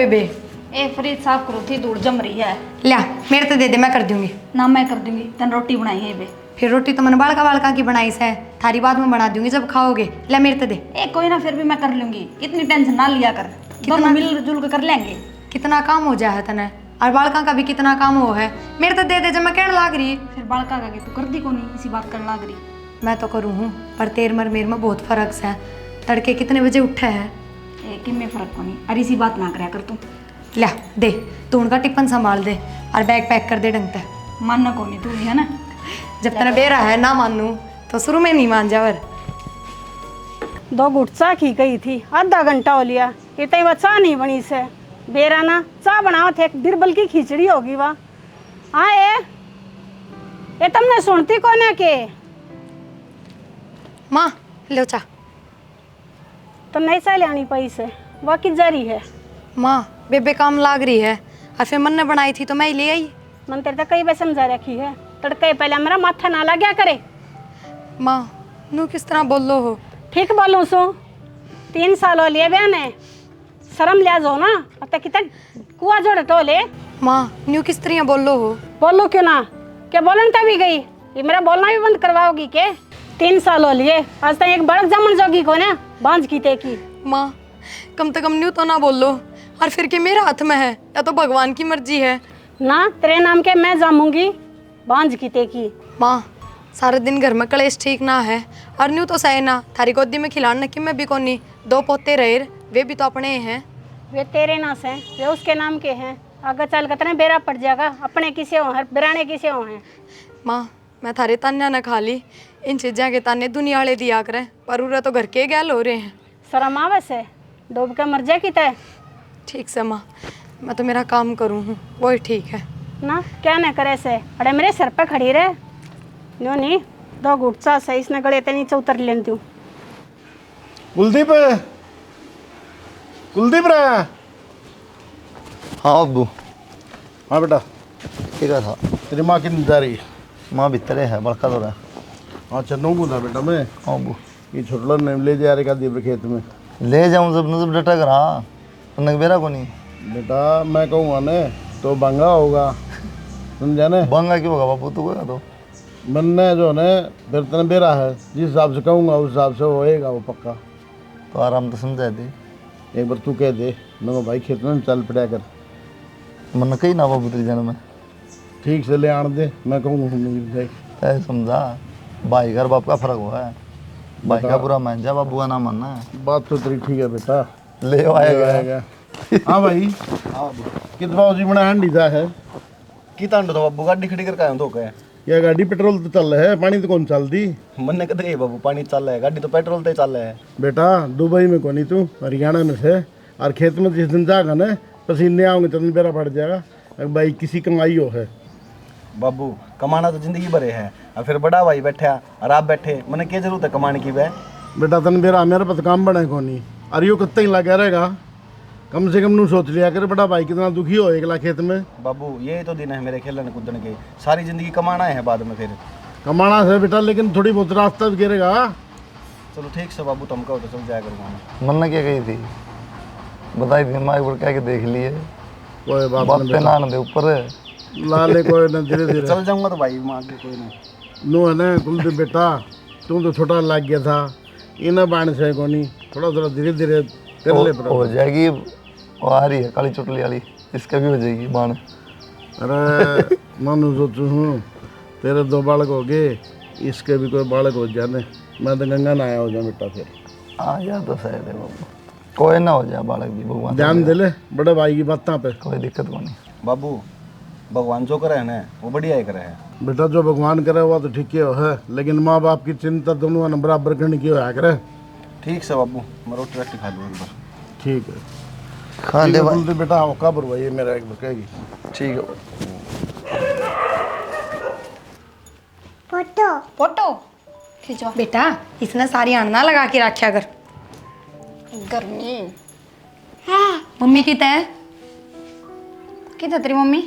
बेबे? ए फ्रिज साफ करो थी, धूल जम रही है। लिया मेरे तो दे दे, मैं कर दूंगी। ना मैं कर दूंगी, तन रोटी बनाई है बे। फिर रोटी तो मैंने बालका बालका की बनाई से, थारी बाद में बना दूंगी जब खाओगे। ले मेरे तो दे। ए कोई ना, फिर भी मैं कर लूंगी, इतनी टेंशन ना लिया कर। दोनों मिलजुल के कर लेंगे। कितना काम हो जाए तने, और बालका का भी कितना काम हो है। मेरे तो दे दे जब मैं कहने लाग रही। फिर बालका का तू कर दी को नहीं, इसी बात करने लाग रही। मैं तो करूँ हूँ, पर तेर मर मेर में बहुत फर्क है। तड़के कितने बजे उठे है? कि में फर्क को नहीं, अरे इसी बात ना कराया कर तू। लिया दे, तू उनका टिफिन संभाल दे और बैग पैक कर दे ढंग से। मानना को नहीं तू भी है ना। जब तेरा बेरा है ना मानू तो शुरू में नहीं मान जावर। 2 घुट चाह की गई थी, आधा घंटा हो लिया, इतनी वह चाह नहीं बनी से। बेरा ना चाह बनाओ थे, एक बिरबल की खिचड़ी होगी वाह। हाँ ये तुमने सुनती कौन है के? माँ लो चा। तो नहीं चाह लियानी पई से, वह की जारी है। माँ बेबे काम लाग रही है, और फिर मन ने बनाई थी तो मैं ही ले आई। मन तेरे तो कई बार समझा रखी है, तड़के पहले मेरा माथा ना लग्या करे। माँ नू किस तरह बोल लो हो? ठीक बोलूँ सो, 3 साल हो लिए बहने, शर्म लिया जो ना, अब तक कितना कुआ जोड़े टोले। माँ न्यू किस तरह बोल लो हो? बोलो क्यों ना, क्या बोलन तभी गई, ये मेरा बोलना भी बंद करवाओगी के? 3 साल हो लिए, आज तक एक बड़क जमन जोगी को ना बांझ की ते की। माँ कम से कम न्यू तो ना बोल लो, और फिर के मेरे हाथ में है या तो भगवान की मर्जी है ना। तेरे नाम के मैं जामूंगी बांझ की ते की। माँ सारे दिन घर में कलेश ठीक ना है, और न्यू तो सही ना थारी गोदी में खिलाने की मैं भी कोनी। 2 पोते रहे, वे भी तो अपने हैं। वे तेरे ना से, वे उसके नाम के हैं। आगे चल कितने बेरा पड़ जाएगा, अपने किसे हो है, बिराने किसे हो हैं। माँ मैं थारे तान्या न खा ली, इन चीज़ों के ताने दुनिया वाले दिया करे, पर उरे तो घर के गैल हो रहे हैं। शर्म आवे से, डूब के मर जाए कि तय। ठीक से माँ, मैं तो मेरा काम करूँ हूँ, वही ठीक है ना। क्या न करे से, अरे मेरे सर पे खड़ी रहे नो नहीं। 2 घुट चाह से इसने गले ते नीचे उतर लेती हूँ। कुलदीप, कुलदीप रे। हाँ अब्बू। हाँ बेटा, ठीक है था। तेरी माँ कितनी जा रही? माँ भीतरे है, बड़का तो रहा। हाँ चन्नू को था बेटा मैं। हाँ अब्बू। ये छोटला ने ले जा रहे का दीप खेत में। ले जाऊँ जब नजब डटा करा, तो बेरा को नहीं। बेटा मैं कहूँगा ने तो बंगा होगा, समझा ने? बंगा क्यों होगा बापू, तू कोई तो बनने जो ने फिर तेने बेरा है, जिस हिसाब से कहूँगा उस हिसाब से होएगा वो पक्का। तो आराम तो समझा दे। एक बार तू कह दे मैं भाई खेत में चल पड़ा कर, मन कही ना बाबू तेरी जन्म में ठीक से ले आन दे। मैं कहूँगा ऐसे समझा, भाई घर बाप का फर्क हुआ है। भाई का बुरा मान जा, बाबू का ना मानना है। बात तो तेरी ठीक है बेटा, ले आएगा। हाँ भाई। कितना जी बना हंडी जा है की तांडो तो बाबू गाड़ी खड़ी करके आयो तो कहे या गाड़ी पेट्रोल तो चल रहा है, पानी तो कौन चलती? मन ने कहते बाबू पानी चल रहा है, गाड़ी तो पेट्रोल ते चल रहा है। बेटा दुबई में कोनी तू, हरियाणा में से, और खेत में जिस दिन जाएगा ना पसीने आओगे तो दिन बेरा पड़ जाएगा। भाई किसी कमाई हो है बाबू, कमाना तो जिंदगी भरे है, और फिर बड़ा भाई बैठा और आप बैठे, मैंने क्या जरूरत है कमाने की? वह बेटा तन बेरा मेरे पास काम बने कोनी, और यो कत्ते ही लगा रहेगा। कम से कम नू सोच लिया कर बड़ा भाई कितना दुखी हो एकला खेत में। बाबू ये तो दिन है मेरे खेलने कूदने के, सारी जिंदगी कमाना है बाद में फिर। कमाना से बेटा, लेकिन थोड़ी बहुत रास्ता भी गिरेगा। चलो ठीक से बाबू, तुम कहो तो चल जाया करूँगा। मन ने क्या कही थी बताई थी माँ, एक बार कह के देख लिए। कोई बात नहीं, ना दे ऊपर लाले कोई ना, धीरे धीरे चल जाऊंगा तो भाई माँ के कोई नहीं। नो है ना कुलदीप बेटा, तू तो छोटा लग गया था, इन्हें बाण से कोनी, थोड़ा थोड़ा धीरे धीरे कर ले। हो जाएगी, वो आ रही है काली चुटली वाली, इसका भी हो जाएगी बाण। अरे मानो सोचू हूँ तेरे 2 बालक हो गए, इसके भी कोई बालक हो जाने, मैं तो गंगा नहाया हो जाए बेटा। फिर आ जा तो सही है बाबू, कोई ना हो जाए बालक भी, भगवान ध्यान दे ले बड़े भाई की बातों पे। कोई दिक्कत को नहीं बाबू, भगवान जो करे है ना वो बढ़िया ही करे है। बेटा जो भगवान करे हुआ तो ठीक है, लेकिन माँ बाप की चिंता दोनों ने बराबर करने की होया करे। ठीक से बाबू, मैं रोटी रोटी खा लूँ एक बार। ठीक है, खा ले भाई। कुलदीप बेटा हो का बुरवाई मेरा एक बार कहेगी। ठीक है। फोटो फोटो खींचो बेटा, इसने सारी आणना लगा के रखा कर। गर्मी है मम्मी की तय किधर तेरी मम्मी?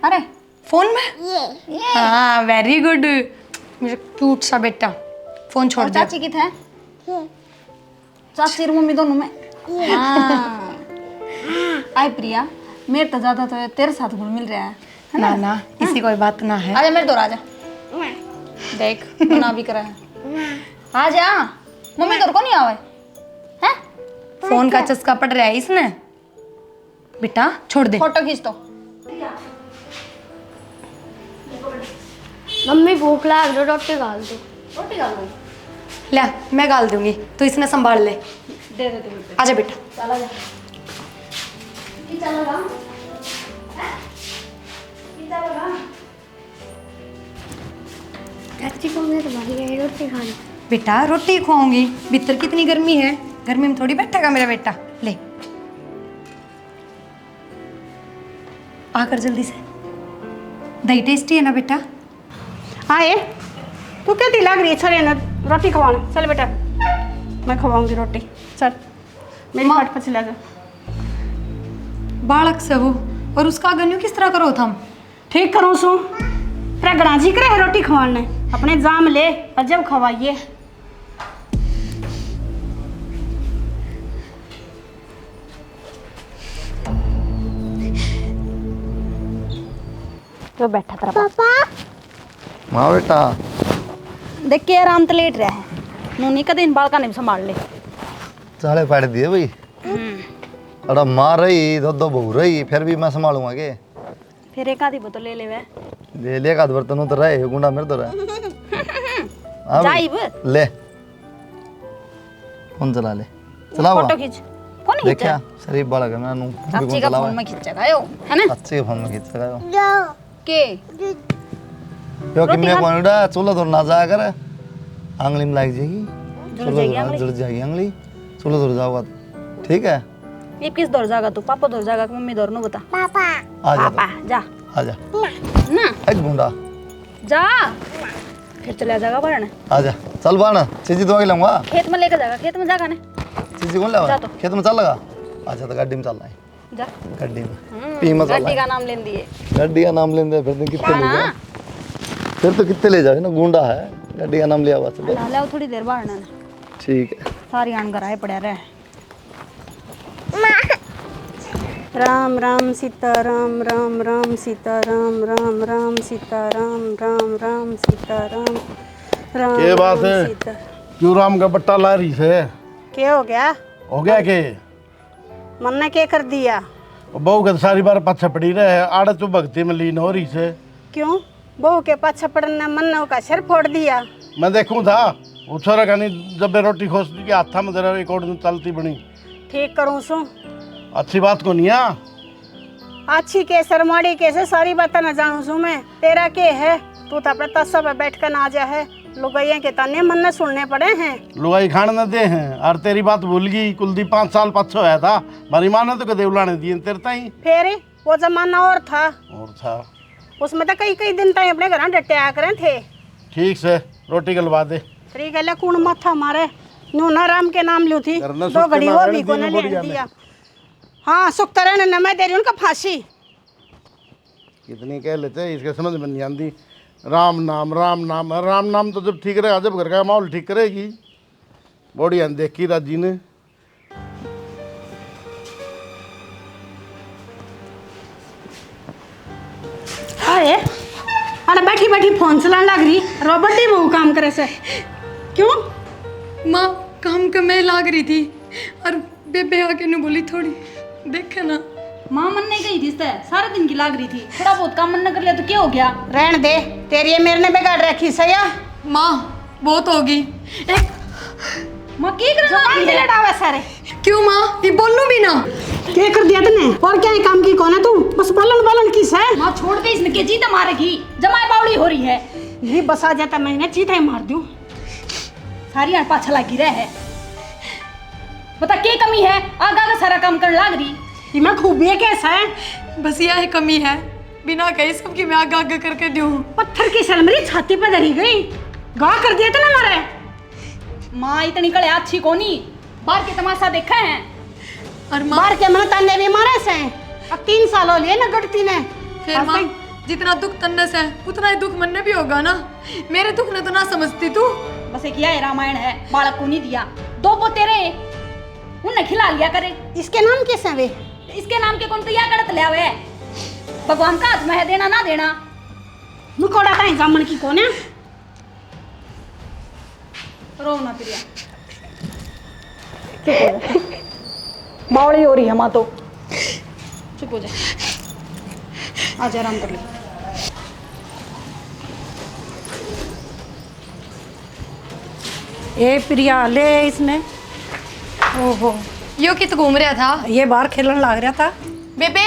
अरे फोन में ये हाँ वेरी गुड, मेरा क्यूट सा बेटा। फोन छोड़ दे। चाची की थे, चाची और मम्मी दोनों में। हाँ। आए प्रिया, मेरे तो ज्यादा तो तेरे साथ घुल मिल रहा है ना ना इसी कोई बात ना है। आजा मेरे दौर आजा। देख मना भी करा है। आजा मम्मी दौर को नहीं आवे हैं? फोन का चस्का पड़ रहा है इसने। बेटा छोड़ दे। फोटो खींच तो। मम्मी भूख लाग रही, रोटी डाल दो। रोटी डाल दो। ले मैं गाल दूंगी, तो इसने संभाल ले। दे दे दे। आजा बेटा। चला जा। चला जा। चाची को मैं तुम्हारी यही रोटी खानी। बेटा रोटी खुआऊंगी, भीतर कितनी गर्मी है, गर्मी में थोड़ी बैठेगा मेरा बेटा। ले आकर जल्दी से। दही टेस्टी है ना बेटा? हाँ ये तू कहती लग रही है चले ना रोटी खवाना। चल बेटा मैं खवाऊंगी रोटी। चल मेरी खाट पर चला जा। बालक से वो और उसका गन्यू किस तरह करो थम? ठीक करूँ सो तेरा गणाजी करे है रोटी खवाने, अपने जाम ले और जब खवाइए। तो बैठा तेरा पापा। माँ बेटा देख के आराम तो लेट रहा है। नूनी का दिन बालका ने संभाल ले। चाले पाड़ दिए भाई। अरे माँ रही दो दो बहू रही, फिर भी मैं संभालूंगा के। फिर एक आधी बोतल ले ले वे। ले ले का बर्तन तो रहे गुंडा मेरे तो रहे। हाँ भाई, जाइब ले फोन चला ले। चला फोटो खींच। कौन खींचा? देखा शरीफ बालक है मैं चाची का फोन में खींचेगा यो, है ना? अच्छे के फोन में खींच सका के यो कि मैं कोनडा चूल्हा तो ना जा कर आंगली में लग जाएगी। जुड़ जाएगी आंगली। चूल्हा तो जाओगा ठीक है। ये किस दौर जाएगा तू? पापा दौर जाएगा कि मम्मी दौर? नो बता। आ जा पापा जा आ जा ना एक गुंडा जा। फिर चले जाएगा बाहर। आ जा चल बाण चीजी तो आगे लाऊंगा। खेत में लेकर जाएगा। खेत में जाएगा ना? चीजी कौन जा लावा तो। खेत में चल लगा। अच्छा तो गाड़ी में चलना है। जा। गाड़ी में पी मत गड्डी का नाम ले दिए। गाड़ी का नाम लेंदे फिर तो कितने ले ना जाए। फिर तो कितने ले जाए ना गुंडा है। गाड़ी का नाम लिया हुआ चलो ला ले थोड़ी देर बाहर ना। ठीक है। सारी आन कराए पड़े रहे। राम राम सीता राम राम राम सीता राम राम राम सीता राम राम राम सीता राम राम। ये बात है सीता। क्यों राम का बट्टा ला रही से? क्या हो गया? हो गया के मन ने क्या कर दिया? बहू के सारी बार पाछा पड़ी रहे, आड़े तो भक्ति में लीन हो रही से। क्यों बहू के पाछा पड़ने मन ने का सिर फोड़ दिया? मैं देखूं था वो छोरा का नहीं जब मैं रोटी खोस दी के हाथा में तेरा एक और दिन चलती बनी। ठीक करूँ सो अच्छी बात को नहीं आ। अच्छी के सरमाड़ी के से सारी बातें न जानू सू मैं। तेरा के है तू तो अपने तस्सा पे बैठ कर ना जा है। लुगाइया के ताने मन ने सुनने पड़े हैं। लुगाई खाने न दे हैं और तेरी बात भूल गई। कुलदीप 5 साल पाछो आया था, मारी माँ ने तो कदे उलाने दिए तेरे ताई। फिर वो जमाना और था। और था उसमें तो कई कई दिन तक अपने घर डटे आया करे थे। ठीक से रोटी गलवा दे। ठीक है कौन माथा मारे नूना राम के नाम लू थी करना दो सुख घड़ी के वो नारायण भी को जी ने ने बोली ले जाने। दिया। हाँ सुख तरह ने मैं दे रही उनका फांसी। कितनी कह लेते इसके समझ में नहीं आती। राम नाम राम नाम राम नाम तो जब ठीक रहेगा जब घर का माहौल ठीक करेगी। बॉडी देखी राजी ने। अरे अरे बैठी बैठी फोन चलाने लग रही रोबोटी बहु काम करे से। क्यों? माँ काम के मैं लाग रही थी और बेबे आके ने बोली थोड़ी देखे ना। माँ मन नहीं गई थी इससे, सारे दिन की लाग रही थी। थोड़ा बहुत काम मन न कर लिया तो क्या हो गया? रहन दे तेरी ये मेरे ने बिगाड़ रखी सया। माँ बहुत होगी। एक माँ की करना लड़ावे सारे। क्यों माँ ये बोलूं भी ना? क्या कर दिया तूने? और क्या काम की कौन है तू? बस बलन बलन की है। माँ छोड़ दे इसने के जीता मारेगी। जमाई बावड़ी हो रही है। ये बसा जाता मैंने चीता ही मार दूं। सारी आड़ पाछा लगी रहे है। बता क्या कमी है? आगा का सारा काम कर लाग रही। ये मैं खूबी कैसा है? बस यह कमी है, बिना कहीं सबकी मैं आगे आगे करके दूं। पत्थर की सल मेरी छाती पे धरी गई। गा कर दिया तूने मारे। माँ इतनी कड़े अच्छी कोनी बाहर के तमाशा देखा है। और माँ मार के मन तन्ने भी मारे से। अब 3 साल हो लिए ना गड़ती ने। फिर माँ जितना दुख तन्ने से उतना ही दुख मन में भी होगा ना। मेरे दुख ने तो ना समझती तू। बस एक यह रामायण है, बालक को नहीं दिया। 2 पोते रहे उन्हें खिला लिया करे। इसके नाम कैसे वे? इसके नाम के कौन तो या गलत ले आवे भगवान का हाथ में है देना ना देना मुकोड़ा कहीं जामन की कोने रो ना प्रिया बावड़ी हो रही है माँ तो चुप हो जा आज आराम कर ले ए प्रिया ले इसने ओहो यो कित घूम रहा था? ये बाहर खेलने लग रहा था। बेबे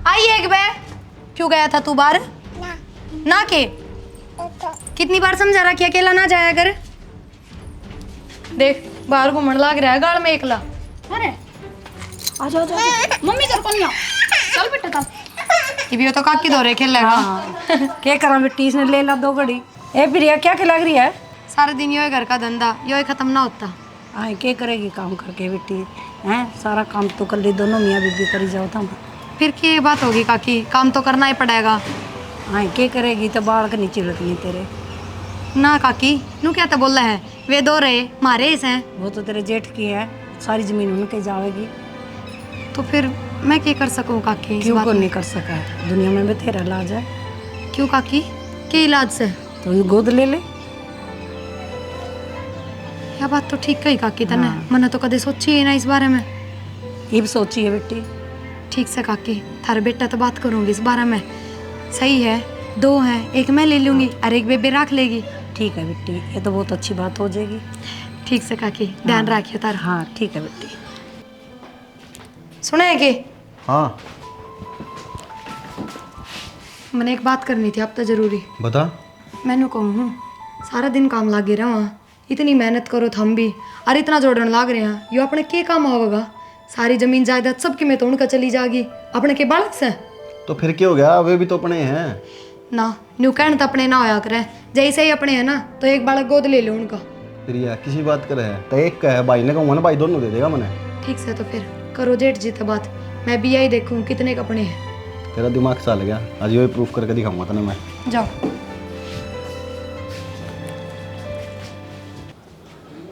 आई एक बे। क्यों गया था तू बाहर? ना के कितनी बार समझा रहा कि अकेला ना जाया कर। देख बाहर घूमने लग रहा है गाड़ में एकला। अरे आ जाओ जाओ मम्मी घर को नहीं आओ चल बेटा चल ये तो काकी दौरे खेलेगा। क्या करा बेटी इसने ले ला 2 घड़ी। ए प्रिया क्या लग रही है? सारा दिन यो घर का धंधा यो खत्म ना होता। आए क्या करेगी काम करके बेटी हैं? सारा काम तो कर ली दोनों मियाँ बीबी करी जाओ था। फिर की बात होगी काकी, काम तो करना ही पड़ेगा। आए क्या करेगी तो बाल का नीचे लगी है तेरे। ना काकी नू क्या तो बोला है वे दो रहे मारे इस हैं। वो तो तेरे जेठ की है, सारी जमीन उनके जाएगी। तो फिर मैं क्या कर सकूं काकी? इस क्यों बात को में? नहीं कर सका है? दुनिया में भी तेरा इलाज है। क्यों काकी के इलाज से? तो ये गोद ले ले। यह बात तो ठीक कही काकी तने। मैंने तो कदे सोची ही ना इस बारे में। ये भी सोची है बेटी। ठीक से काकी थारे बेटा तो बात करूंगी इस बारे में। सही है 2 हैं, एक मैं ले लूंगी और एक बेबे रख लेगी। ठीक है बेटी, ये तो बहुत अच्छी बात हो जाएगी। ठीक से काकी ध्यान रखियो तार। हाँ ठीक है बेटी। सुना है कि हाँ मैंने एक बात करनी थी अब तो जरूरी। बता। मैंने कहूँ सारा दिन काम लागे रहा, इतनी मेहनत करो थम भी और इतना जोड़न लाग रहे हैं, यो अपने के काम होगा? सारी जमीन जायदाद सबकी में तो उनका चली जाएगी, अपने के बालक से। तो फिर क्या हो गया, वे भी तो अपने हैं ना। न्यू कहन तो अपने ना होया करे, जैसे ही अपने है ना तो एक बालक गोद ले लो उनका। प्रिया किसी बात कर है तो एक का है, भाई ने कहूँगा ना भाई दोनों दे देगा मैंने। ठीक से तो फिर करो जेठ जी तो बात, मैं भी यही देखूँ कितने कपड़े हैं। तेरा दिमाग चल गया, आज ये प्रूफ करके दिखाऊंगा तने मैं। जाओ।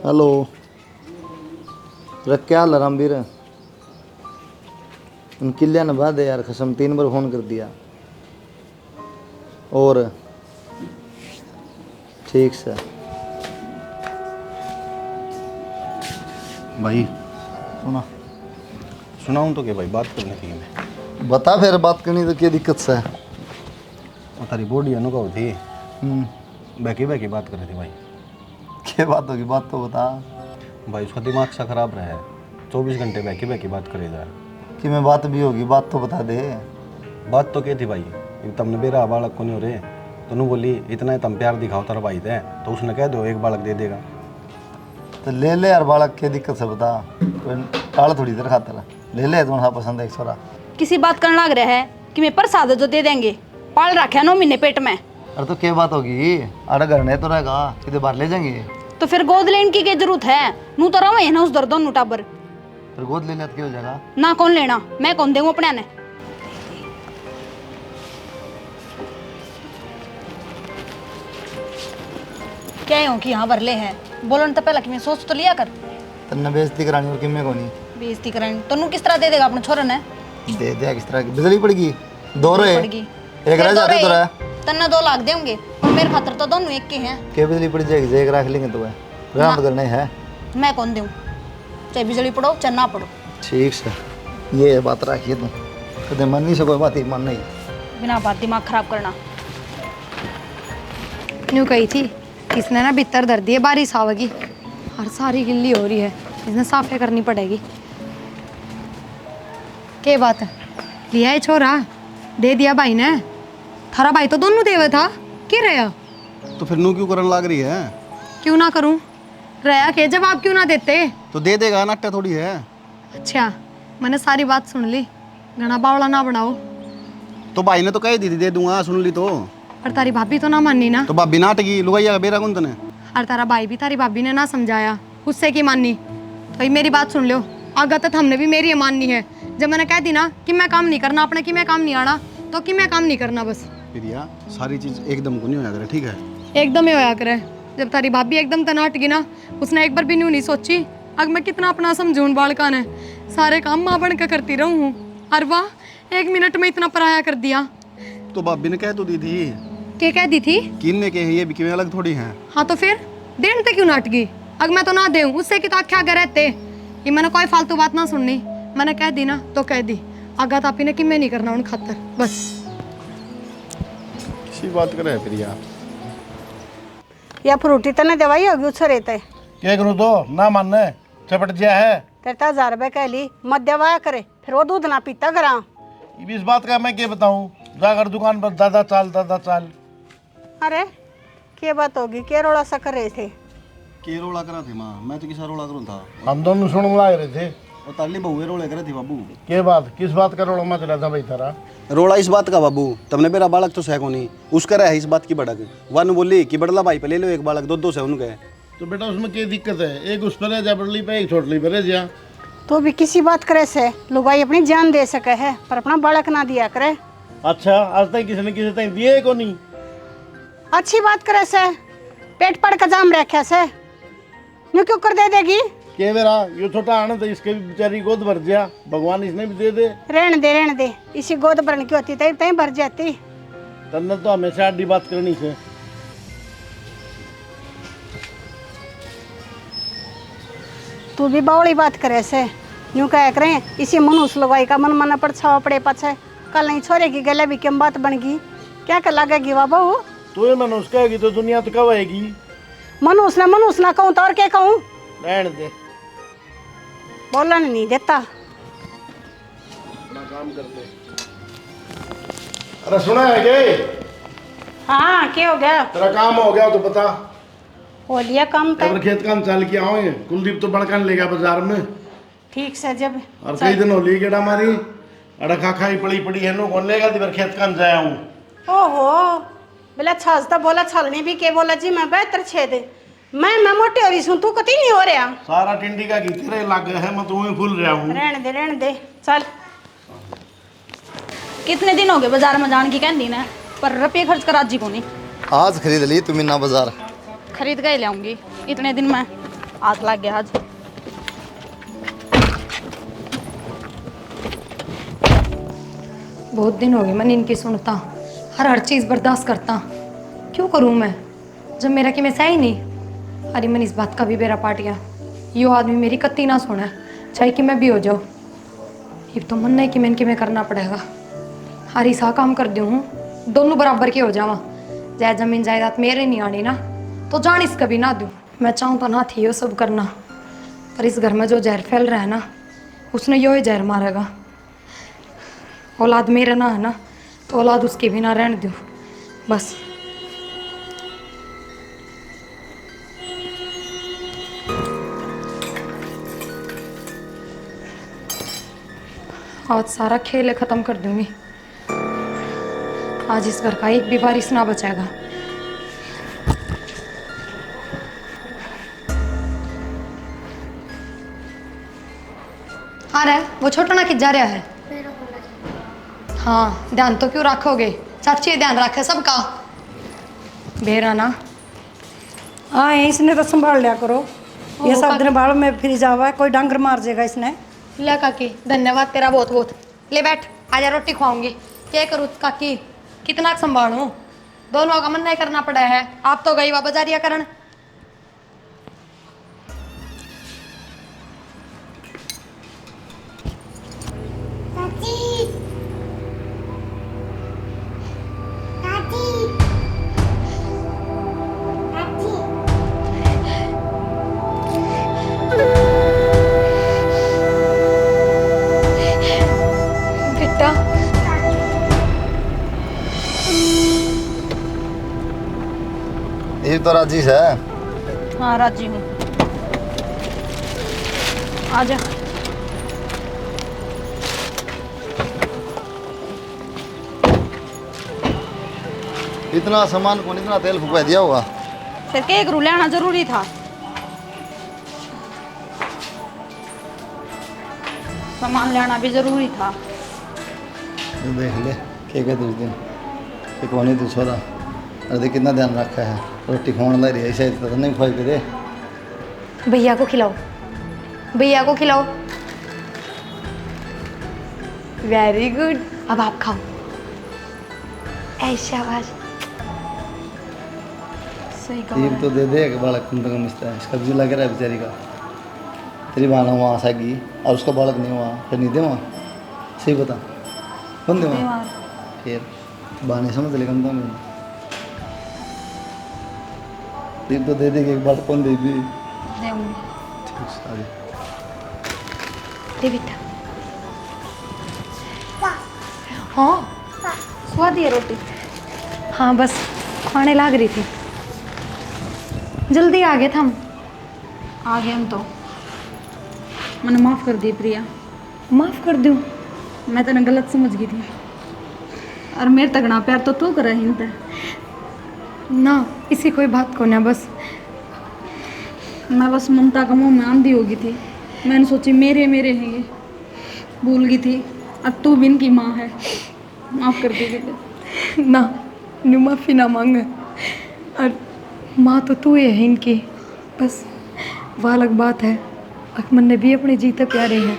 हेलो रख क्या हाल है रामवीर? उन किलिया ने बाद यार कसम 3 बार फोन कर दिया। और ठीक से भाई सुनाऊं तो क्या भाई, बात करनी थी मैं। बता फिर, बात करनी तो क्या दिक्कत से है? और तारी बॉडी अनुभव थी, बैकी बैकी बात कर रही थी भाई। क्या बात होगी, बात तो बता। भाई उसका दिमाग सा खराब रहा है, 24 घंटे बैकी बैकी बात करे जा। कि मैं बात भी होगी, बात तो बता दे। बात तो क्या थी भाई, तुमने बेरा बालक को नहीं हो रहे तो नू बोली इतना तुम प्यार दिखाओ तारा भाई थे, तो उसने कह दो एक बालक दे देगा। तो ले ले यार बालक, क्या दिक्कत से बता। कोई टाल थोड़ी देर खातर ले ले, तुम्हारा पसंद है एक छोरा। किसी बात करने लग रहा है कि मैं प्रसाद जो दे देंगे, पाल रखे 9 महीने पेट में। अरे तो क्या बात होगी, अरे घर नहीं तो रहेगा, कितने बार ले जाएंगे। तो फिर गोद लेने की क्या जरूरत है? नू तो रहो है ना उस दर्द दोनों टाबर। फिर गोद ले ले तो क्या हो जाएगा? ना कौन लेना, मैं कौन दूंगा अपने ने। क्या हो कि यहाँ भरले हैं, बोलन तो पहले कि मैं सोच तो लिया कर। तन्ने बेइज्जती करानी और किम्मे को नहीं बेइज्जती करानी तो नू किस तरह दे देगा अपने छोरे ने? दे दे। किस तरह की बिजली पड़ेगी? 2 रहे पड़ेगी। एक रह जाते तो रहे। तन्ने 2 लाख देंगे और मेरे खातर तो दोनों एक के हैं। क्या बिजली पड़ जाएगी, एक रख लेंगे तो है राम करना है। मैं कौन दूं, चाहे बिजली पड़ो चाहे ना पड़ो। ठीक से ये बात रखिए तुम, कदे मन नहीं से कोई बात ही मन नहीं। बिना बात दिमाग खराब करना। न्यू कही थी इसने ना भीतर दर्द है, बारिश आवेगी और सारी गिल्ली हो रही है, इसने साफे करनी पड़ेगी। के बात है लिया है छोरा, दे दिया भाई ने। थारा भाई तो दोनों देवे था, क्या रहा? तो फिर नू क्यों करने लग रही है? क्यों ना करूं, रहा के जवाब क्यों ना देते? तो दे देगा, नट्टा थोड़ी है। अच्छा मैंने सारी बात सुन ली, घना बावड़ा ना बनाओ। तो भाई ने तो कह दी थी दे दूंगा, सुन ली तो। और तारी भाभी तो ना मानी ना। तो भाभी नाटकी लुगाइया का बेरा कौन तने? और तारा भाई भी तारी भाभी ने ना समझाया, उससे की माननी। तो ये मेरी बात सुन लो, आगे तक हमने भी मेरी माननी है। जब मैंने कह दी ना कि मैं काम नहीं करना अपने, कि मैं काम नहीं आना, तो कि मैं काम नहीं करना बस। प्रिया सारी चीज एकदम को नहीं होया करे, ठीक है? एकदम ही होया करे। जब तारी भाभी एकदम तनाट गई ना, उसने एक बार भी न्यू नहीं सोची। अब मैं कितना अपना समझूं बालका ने, सारे काम माँ बन के करती रहूँ हूँ। अरे वाह, 1 मिनट में इतना पराया कर दिया। तो भाभी ने कह तो दी थी, क्या कह दी थी? किन ने कहे ये भी किमें अलग थोड़ी हैं। हाँ तो फिर देन ते क्यों नाट गई? अगर मैं तो ना दे उससे की तो आख्या आगे रहते। ये मैंने कोई फालतू बात ना सुननी, मैंने कह दी ना तो कह दी। आगा तापी ने कि मैं नहीं करना उन खातर बस। किसी बात करे फिर यार, या फ्रूटी तने दवाई होगी उछो रहते क्या करूँ तो ना मानने चपट जिया है। तेरे 1000 रुपये कह ली मत दवाया करे, फिर वो दूध ना पीता करा। इस बात का मैं क्या बताऊँ, जाकर दुकान पर दादा चाल। अरे क्या बात होगी, क्या रोड़ा सा कर रहे थे? के रोला करा थे माँ, मैं तो किसा रोला करूँ था। हम दोनों सुन लग रहे थे। और ताली बहुए रोले करे थे बाबू। के बात, किस बात का रोड़ा मच रहा था भाई तारा? रोड़ा इस बात का बाबू, तुमने मेरा बालक तो सह को नहीं उसका रहा है इस बात की भड़क। वन बोली कि बड़ला भाई पे ले लो एक बालक, दो से उनके। तो बेटा उसमें क्या दिक्कत है, एक उस पर है जा बड़ली पे, एक छोटली पर है जा। तो भी किसी बात करे से लुगाई अपनी जान दे सके है, पर अपना बालक ना दिया करे। अच्छा आज तक किसी ने किसी तक दिए को नहीं। अच्छी बात करे से पेट पड़ का जाम रखे से न्यू क्यों कर दे देगी? के मेरा यो छोटा आने तो इसके भी बेचारी गोद भर जा, भगवान इसने भी दे दे। रहने दे इसी गोद भरने की होती तई भर जाती। तन्ने तो हमेशा आडी बात करनी से। तू भी बावली बात करे से यूं कह करे इसी मनुष्य लगाई का मन मन पर छावा पड़े पाछे। कल नहीं छोरे की गले भी क्यों बात बन गई, क्या कर लगेगी बाबा वो? तू ये मनुष्य कहेगी तो दुनिया तो कब आएगी? मनुष्य ना कहूँ तो और क्या कहूँ? रहने दे, बोलने नहीं देता। अपना काम करते। अरे सुना है के? हाँ क्या हो गया? तेरा काम हो गया तो बता। हो लिया काम अगर कर। खेत काम चाल किया हो, कुलदीप तो बड़का ले गया बाजार में। ठीक से जब और कई दिन हो ली गेड़ा हमारी अड़खा खाई पड़ी है नो कौन लेगा दिवर खेत काम जाया हूँ। ओहो बोला छाजता बोला छलनी भी के बोला जी मैं बेहतर छेद मैं मोटे हो रही हूँ, तू कती नहीं हो रहा। सारा टिंडी का घी तेरे लग गया है, मैं तुम्हें भूल रहा हूँ। रहने दे चल। कितने दिन हो गए बाजार में जान की कहती ना, पर रुपये खर्च कर जी को नहीं। आज खरीद ली तुम्हें ना बाजार। खरीद के ही लाऊंगी, इतने दिन में हाथ लग गया आज। बहुत दिन हो गए मैंने इनकी सुनता, हर चीज़ बर्दाश्त करता। क्यों करूँ मैं जब मेरा कि मैं सही नहीं। अरे मैंने इस बात का भी बेरा पाट गया, यो आदमी मेरी कत्ती ना सुना, चाहे कि मैं भी हो जाऊँ। ये तो मन नहीं कि मैं इनके में करना पड़ेगा। हर सा काम कर दूँ दोनों बराबर के हो जावा। जाए जमीन जायदाद मेरे नहीं आनी ना तो जान इस कभी ना दूँ। मैं चाहूँ तो ना थी यो सब करना, पर इस घर में जो जहर फैल रहा है ना उसने यो ही जहर मारेगा। औलाद मेरा ना है ना तो औलाद उसकी भी ना रहने दूँ बस। आज सारा खेल ख़त्म कर दूंगी। आज इस घर का एक भी बारिश ना बचाएगा। हाँ रे वो छोटा ना कि जा रहा है। हाँ ध्यान तो क्यों रखोगे, चाची ध्यान रखे सबका। बेरा ना हाँ इसने तो संभाल लिया करो, ये सब दिन बाल में फिर जावा कोई डंगर मार जाएगा इसने। ले काकी धन्यवाद तेरा बहुत बहुत। ले बैठ आजा रोटी खुआऊंगी। क्या करूँ काकी कितना संभालूं, दोनों का मन नहीं करना पड़ा है। आप तो गई बाबा जारिया करण। बेटा ये तो राजी है। हाँ राजी हूँ, आजा। इतना सामान कौन इतना तेल फुकवा दिया होगा। फिर केक रू लेना जरूरी था, सामान लेना भी जरूरी था। ये देख ले क्या कहते उस दिन कि कौन ही तू छोरा, अरे देख कितना ध्यान रखा है, रोटी खाने ला रही है ऐसे तो नहीं खुआई करे। भैया को खिलाओ, भैया को खिलाओ। Very good. अब आप खाओ। ऐसा शाबाश। सही कहा। एक तो दे दे एक बालक कम से कम इसका इसका भी लग रहा है बेचारी का। तेरी माना वहाँ आएगी और उसका बालक नहीं हुआ फिर नहीं दे वहाँ। सही बता कौन दे वहाँ फिर बहाने समझ ले कम तो मैं एक तो दे दे एक बार कौन दे दी देऊंगी। ठीक सारी दे बेटा। हाँ स्वाद है रोटी। हाँ बस खाने लाग रही थी। जल्दी आ गए थे हम। आ गए हम तो। मैंने माफ़ कर दी प्रिया। माफ कर दूँ? मैं तेने गलत समझ गई थी और मेरे तगड़ा प्यार तो तू कर रही है। ना इसी कोई बात को ना बस मैं बस ममता का मुंह में आंधी हो गई थी। मैंने सोची मेरे मेरे हैं ये, भूल गई थी। अब तू भी इनकी माँ है, माफ़ कर दी बेटे। ना नु माफ़ी ना मांगे और माँ तो तू ही है इनकी। बस वो अलग बात है। अकमन ने भी अपने जीते प्यारे हैं।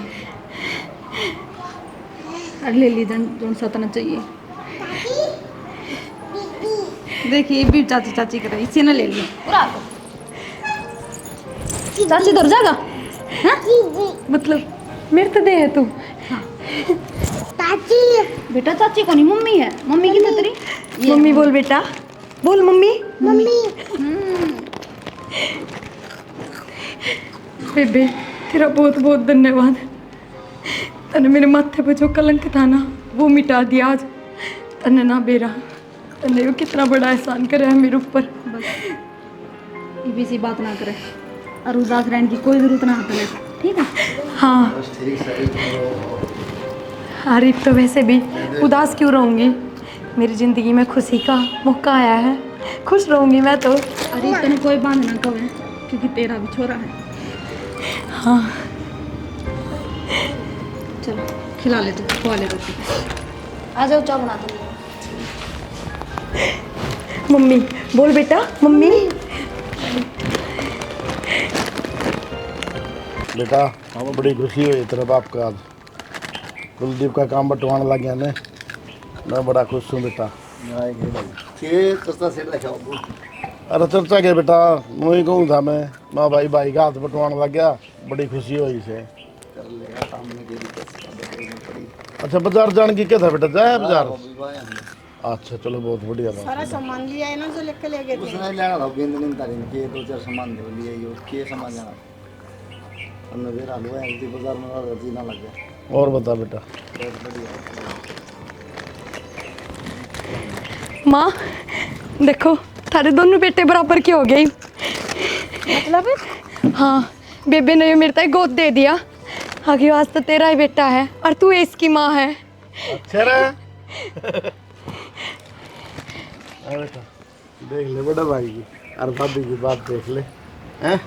और ले ली जो सतना चाहिए। देखिए ये भी चाची चाची कर रही, इसी ने ले लिया पूरा। चाची दर जाएगा। हाँ? मतलब मेरे तो दे है तू। बेटा चाची को नहीं, मम्मी है। मम्मी की तेरी मम्मी बोल बेटा, बोल मम्मी। बेबे तेरा बहुत बहुत धन्यवाद। तने मेरे माथे पे जो कलंक था ना वो मिटा दिया आज। तने ना बेरा, तने वो कितना बड़ा एहसान करा है मेरे ऊपर। ये भी सी बात ना करे और उदास रहने की कोई जरूरत ना है। ठीक है? हाँ अरे तो वैसे भी उदास क्यों रहूँगी? मेरी ज़िंदगी में खुशी का मौका आया है, खुश रहूँगी मैं तो। अरे तेने कोई बांध ना कवे क्योंकि तेरा भी छोरा है। हाँ चलो खिला ले, तो खुआ ले रोटी। आ जाओ चाय बना दो। मम्मी बोल बेटा, मम्मी। बेटा हमें बड़ी खुशी हुई तेरे बाप का आज कुलदीप का काम बंटवाने लग गया ने। मैं बड़ा खुश हूँ बेटा। ये चर्चा सेट रखा बाबू। अरे चर्चा के बेटा वही कहूँ था मैं भाई का हाथ बंटवाने लग गया। बड़ी खुशी हुई से। कर लेगा सामने की दिक्कत। अच्छा बाजार जाने की क्या था बेटा? जाए बाजार? अच्छा चलो बहुत बढ़िया बात। सारा सामान लिया है ना जो लेके ले गए थे। उसने लेना था गेंद नहीं तारी के दो चार सामान दे लिए यो के सामान जाना हमने फिर हलवा है बाजार में और जीना लग गया। और बता बेटा। बहुत बढ़िया। माँ देखो थारे दोनों बेटे बराबर के हो गए। मतलब हाँ बेबे ने मेरे तक गोद दे दिया। आगे आज तो तेरा ही बेटा है और तू इसकी माँ है। अच्छा रे। बेटा देख ले बड़ा भाई की और भाभी की बात देख ले हैं।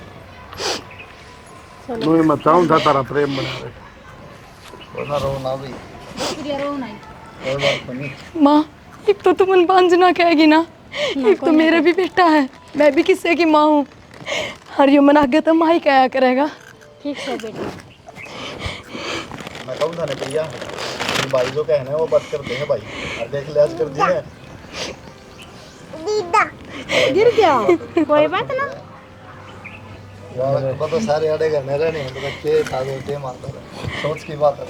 मैं मचाऊं था तारा प्रेम बना रहे। रोना भी और बात बनी। माँ एक तो तुम बांझना कहेगी ना, एक तो मेरा भी बेटा है, मैं भी किसी की माँ हूँ। और यो मना के तो माँ ही कहा करेगा। ठीक है बेटा। मैं कहूँ था ना भैया भाई जो कहना है वो बात करते हैं भाई। और देख ले आज कर दी है गिर गया कोई बात ना। यार तो सारे अड़े करने रहने हैं तो के ताज़े के मारता है सोच की बात है।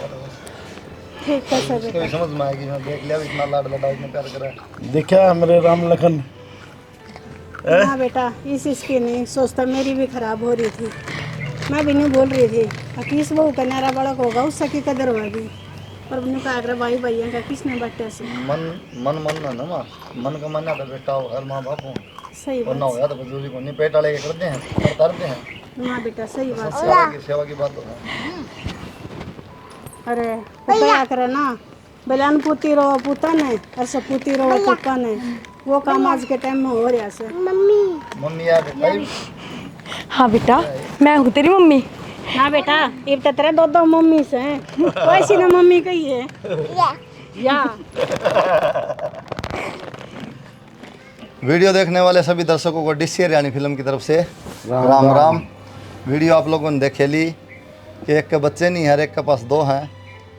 ठीक है सर। उसको भी समझ में आएगी। मैं देख लिया इतना लाड लड़ा इतना प्यार करा। देखा मेरे राम लखन। हाँ बेटा इस इसकी नहीं सोचता मेरी भी खराब हो रही थी। मैं भी नहीं बोल रही थी किस बहू का नारा बड़ा होगा उससे की कदर होगी। पर उन्होंने कहा अगर भाई भैया का किसने बट्टे से मन ना माँ मन का मन है तो बेटा हो हर माँ बाप हो। सही और ना बात। होया तो बुजुर्ग को नहीं पेट वाले के करते हैं करते हैं। हाँ बेटा सही बात। सेवा की बात होता है। अरे वो क्या करे ना बलान पुती रो पुता ने और सब पुती रो पुता ने वो काम आज के टाइम में हो रहा है। मम्मी यार बेटा हाँ बेटा मैं हूँ तेरी मम्मी। ना बेटा ये तो तेरे दो मम्मी से हैं वैसी ना मम्मी कही है या। वीडियो देखने वाले सभी दर्शकों को डिश हरियाणी फिल्म की तरफ से राम राम। वीडियो आप लोगों ने देखे ली कि एक के बच्चे नहीं हर एक के पास दो हैं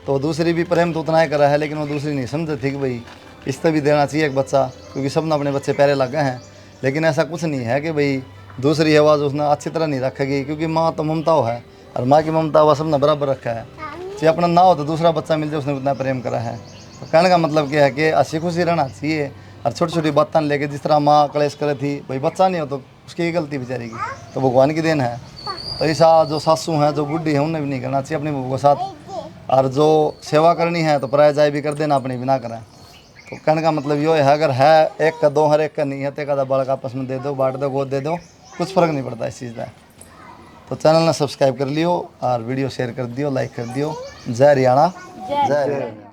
तो दूसरी भी प्रेम तो उतना ही करा है, लेकिन वो दूसरी नहीं समझ थी कि भाई इस तरह भी देना चाहिए एक बच्चा, क्योंकि सब ने अपने बच्चे प्यारे लग गए हैं। लेकिन ऐसा कुछ नहीं है कि भाई दूसरी आवाज़ उसने अच्छी तरह नहीं रखेगी, क्योंकि माँ तो ममता है और माँ की ममता वह सब ने बराबर रखा है। चाहे अपना ना हो तो दूसरा बच्चा मिल जाए, उसने उतना प्रेम करा है। तो कहने का मतलब क्या है कि हंसी खुशी रहना चाहिए, और छोटी छोटी बातें लेके जिस तरह माँ कलेश करे थी, भाई बच्चा नहीं हो तो उसकी ही गलती बेचारी की, तो भगवान की देन है। तो ऐसा जो सासू हैं जो बुढ़ी हैं उन्हें भी नहीं करना चाहिए अपनी बहू के साथ, और जो सेवा करनी है तो पराया जाए भी कर देना, अपनी भी ना करें। तो कहने का मतलब ये है, अगर है एक का दो, हर एक का नहीं है तो एक आधा बालक आपस में दे दो, बांट दो, गोद दे दो, कुछ फ़र्क नहीं पड़ता इस चीज़ का। तो चैनल ने सब्सक्राइब कर लियो और वीडियो शेयर कर दियो, लाइक कर दियो। जय हरियाणा, जय हरियाणा।